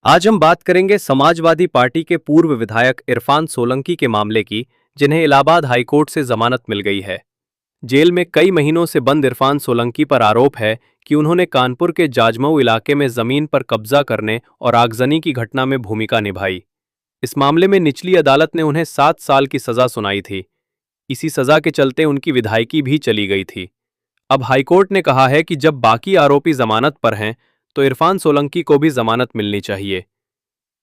आज हम बात करेंगे समाजवादी पार्टी के पूर्व विधायक इरफान सोलंकी के मामले की, जिन्हें इलाहाबाद हाईकोर्ट से जमानत मिल गई है। जेल में कई महीनों से बंद इरफान सोलंकी पर आरोप है कि उन्होंने कानपुर के जाजमऊ इलाके में जमीन पर कब्जा करने और आगजनी की घटना में भूमिका निभाई। इस मामले में निचली अदालत ने उन्हें 7 साल की सजा सुनाई थी। इसी सजा के चलते उनकी विधायकी भी चली गई थी। अब हाईकोर्ट ने कहा है कि जब बाकी आरोपी जमानत पर हैं, तो इरफान सोलंकी को भी जमानत मिलनी चाहिए।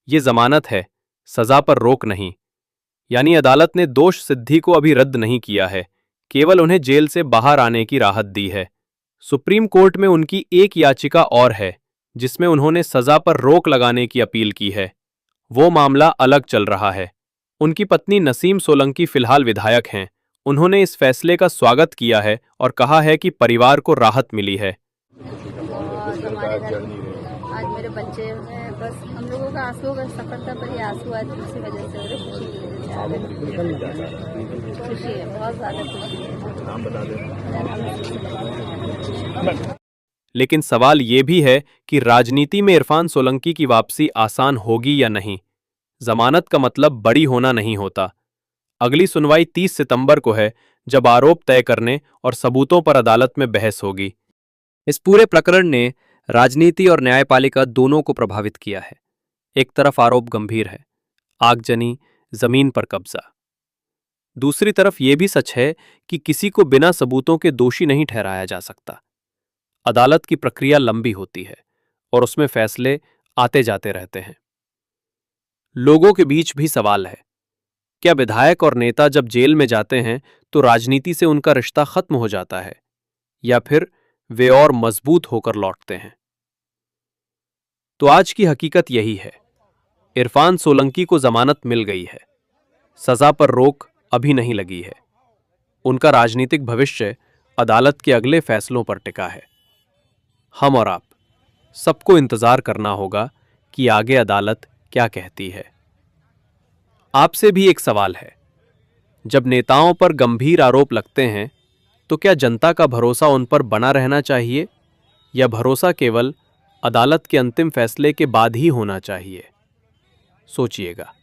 ये जमानत है, सजा पर रोक नहीं। यानी अदालत ने दोष सिद्धि को अभी रद्द नहीं किया है, केवल उन्हें जेल से बाहर आने की राहत दी है। सुप्रीम कोर्ट में उनकी एक याचिका और है, जिसमें उन्होंने सजा पर रोक लगाने की अपील की है। वो मामला अलग चल रहा है। उनकी पत्नी नसीम सोलंकी फिलहाल विधायक हैं। उन्होंने इस फैसले का स्वागत किया है और कहा है कि परिवार को राहत मिली है। हमारे घर आज मेरे बच्चे हैं, बस हम लोगों का आंसुओं का सफर था, पर ये आंसू आज उसी वजह से हो रहे, खुशी की वजह से खुशी है, बहुत ज्यादा खुशी है। नाम बता दें। लेकिन सवाल ये भी है कि राजनीति में इरफान सोलंकी की वापसी आसान होगी या नहीं। जमानत का मतलब बड़ी होना नहीं होता। अगली सुनवाई 30 सितंबर को है, जब आरोप तय करने और सबूतों पर अदालत में बहस होगी। इस पूरे प्रकरण ने राजनीति और न्यायपालिका दोनों को प्रभावित किया है। एक तरफ आरोप गंभीर है, आगजनी, जमीन पर कब्जा। दूसरी तरफ यह भी सच है कि किसी को बिना सबूतों के दोषी नहीं ठहराया जा सकता। अदालत की प्रक्रिया लंबी होती है और उसमें फैसले आते जाते रहते हैं। लोगों के बीच भी सवाल है, क्या विधायक और नेता जब जेल में जाते हैं तो राजनीति से उनका रिश्ता खत्म हो जाता है, या फिर वे और मजबूत होकर लौटते हैं? तो आज की हकीकत यही है। इरफान सोलंकी को जमानत मिल गई है, सजा पर रोक अभी नहीं लगी है। उनका राजनीतिक भविष्य अदालत के अगले फैसलों पर टिका है। हम और आप सबको इंतजार करना होगा कि आगे अदालत क्या कहती है। आपसे भी एक सवाल है, जब नेताओं पर गंभीर आरोप लगते हैं तो क्या जनता का भरोसा उन पर बना रहना चाहिए, या भरोसा केवल अदालत के अंतिम फैसले के बाद ही होना चाहिए? सोचिएगा।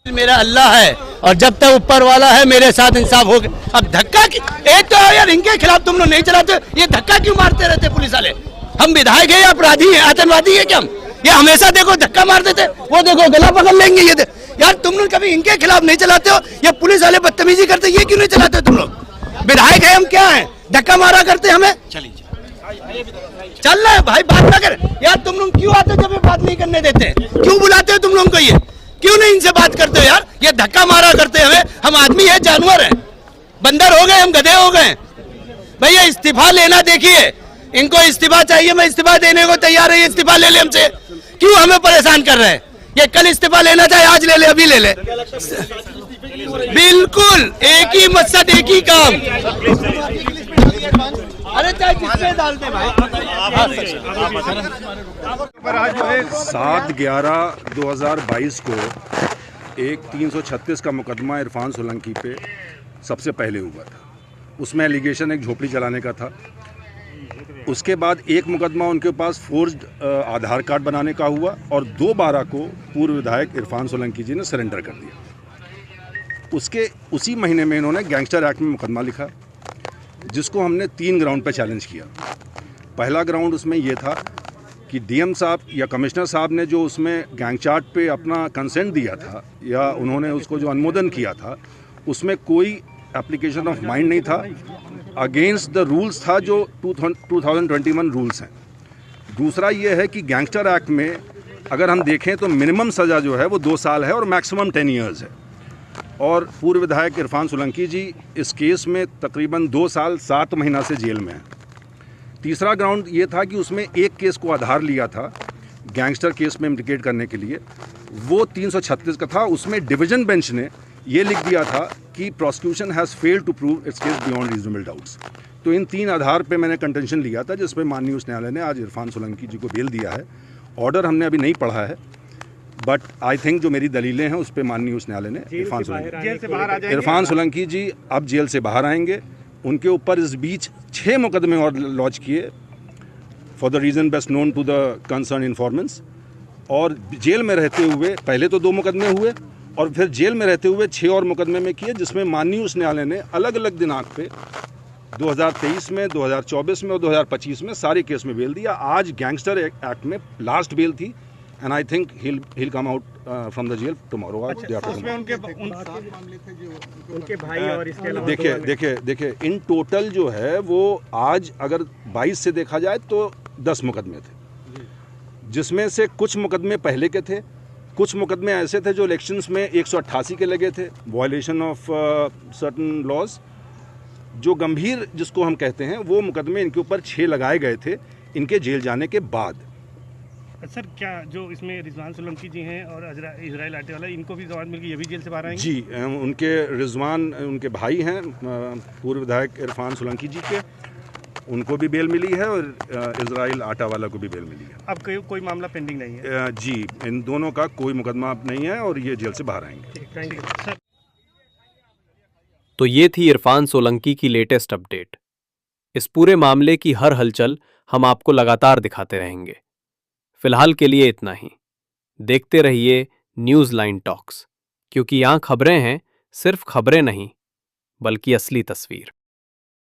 मेरा अल्लाह है और जब तक ऊपर वाला है मेरे साथ इंसाफ हो गया। अब धक्का की एक तो यार, इनके खिलाफ तुम लोग नहीं चलाते, ये धक्का क्यों मारते रहते पुलिस वाले? हम विधायक है या अपराधी है, आतंकवादी है क्या हम? ये हमेशा देखो धक्का मार देते, वो देखो गला पकड़ लेंगे। ये यार तुम लोग कभी इनके खिलाफ नहीं चलाते हो, ये पुलिस वाले बदतमीजी करते, ये क्यों नहीं चलाते तुम लोग? विधायक है हम, क्या है धक्का मारा करते हमें? चल रहा है भाई, बात ना कर यार। तुम लोग क्यों आते जब ये बात नहीं करने देते? क्यों बुलाते हो तुम लोगों को? ये क्यों नहीं इनसे बात करते हो यार? ये धक्का मारा करते हमें। हम आदमी है, जानवर है, बंदर हो गए, हम गधे हो गए। भैया इस्तीफा लेना, देखिए इनको इस्तीफा चाहिए, मैं इस्तीफा देने को तैयार है। इस्तीफा ले ले हमसे, क्यों हमें परेशान कर रहे हैं? ये कल इस्तीफा लेना चाहे आज ले ले, अभी ले ले। बिल्कुल एक ही मकसद, एक ही काम। अरे चाहे किसमें डालते भाई। 7/11/2022 को एक 336 का मुकदमा इरफान सोलंकी पे सबसे पहले हुआ था। उसमें एलिगेशन एक झोपड़ी चलाने का था। उसके बाद एक मुकदमा उनके पास फोर्ज्ड आधार कार्ड बनाने का हुआ, और 2/12 को पूर्व विधायक इरफान सोलंकी जी ने सरेंडर कर दिया। उसी महीने में इन्होंने गैंगस्टर एक्ट में मुकदमा लिखा, जिसको हमने 3 ग्राउंड पे चैलेंज किया। पहला ग्राउंड उसमें यह था कि डीएम साहब या कमिश्नर साहब ने जो उसमें गैंग चार्ट पे अपना कंसेंट दिया था, या उन्होंने उसको जो अनुमोदन किया था, उसमें कोई एप्लीकेशन ऑफ माइंड नहीं था, अगेंस्ट द रूल्स था जो 2021 रूल्स हैं। दूसरा ये है कि गैंगस्टर एक्ट में अगर हम देखें तो मिनिमम सज़ा जो है वो 2 साल है और मैक्सिमम 10 ईयर्स है। और पूर्व विधायक इरफान सोलंकी जी इस केस में तकरीबन 2 साल 7 महीना से जेल में हैं। तीसरा ग्राउंड ये था कि उसमें एक केस को आधार लिया था गैंगस्टर केस में इम्प्लिकेट करने के लिए, वो 336 का था। उसमें डिवीजन बेंच ने ये लिख दिया था कि prosecution has failed to prove its case beyond reasonable doubts. तो इन 3 आधार पे मैंने कंटेंशन लिया था, जिस पे माननीय उच्च न्यायालय ने आज इरफान सोलंकी जी को बेल दिया है। ऑर्डर हमने अभी नहीं पढ़ा है, बट आई थिंक जो मेरी दलीलें हैं उस पर माननीय उच्च न्यायालय ने इरफान सोलंकी जी अब जेल से बाहर आएंगे। उनके ऊपर इस बीच 6 मुकदमे और लॉन्च किए for the reason best known to the concern informants, और जेल में रहते हुए पहले तो 2 मुकदमे हुए और फिर जेल में रहते हुए 6 और मुकदमे में किए, जिसमें माननीय उच्च न्यायालय ने अलग अलग दिनांक पे 2023 में, 2024 में और 2025 में सारे केस में बेल दिया। आज गैंगस्टर एक्ट में लास्ट बेल थी and I think he'll come out from the jail tomorrow or day after उसमें tomorrow। उनके भाई और इसके अलावा देखिए इन टोटल जो है वो आज अगर 22 से देखा जाए तो 10 मुकदमे थे, जिसमें से कुछ मुकदमे पहले के थे, कुछ मुकदमे ऐसे थे जो इलेक्शंस में 188 के लगे थे, वायलेशन ऑफ सर्टन लॉज, जो गंभीर जिसको हम कहते हैं, वो मुकदमे इनके ऊपर 6 लगाए गए थे इनके जेल जाने के बाद। सर क्या जो इसमें रिजवान सोलंकी जी हैं और इजराइल आटेवाला, इनको भी जमानत मिल गई, ये भी जेल से बाहर आएंगे? जी, उनके रिजवान उनके भाई हैं पूर्व विधायक इरफान सोलंकी जी के, उनको भी बेल मिली है और इजराइल आटावाला को भी बेल मिली है। अब कोई मामला पेंडिंग नहीं है? जी, इन दोनों का कोई मुकदमा नहीं है और ये जेल से बाहर आएंगे। Thank you sir. तो ये थी इरफान सोलंकी की लेटेस्ट अपडेट। इस पूरे मामले की हर हलचल हम आपको लगातार दिखाते रहेंगे। फिलहाल के लिए इतना ही। देखते रहिए न्यूज़ लाइन टॉक्स, क्योंकि यहाँ खबरें हैं, सिर्फ खबरें नहीं बल्कि असली तस्वीर।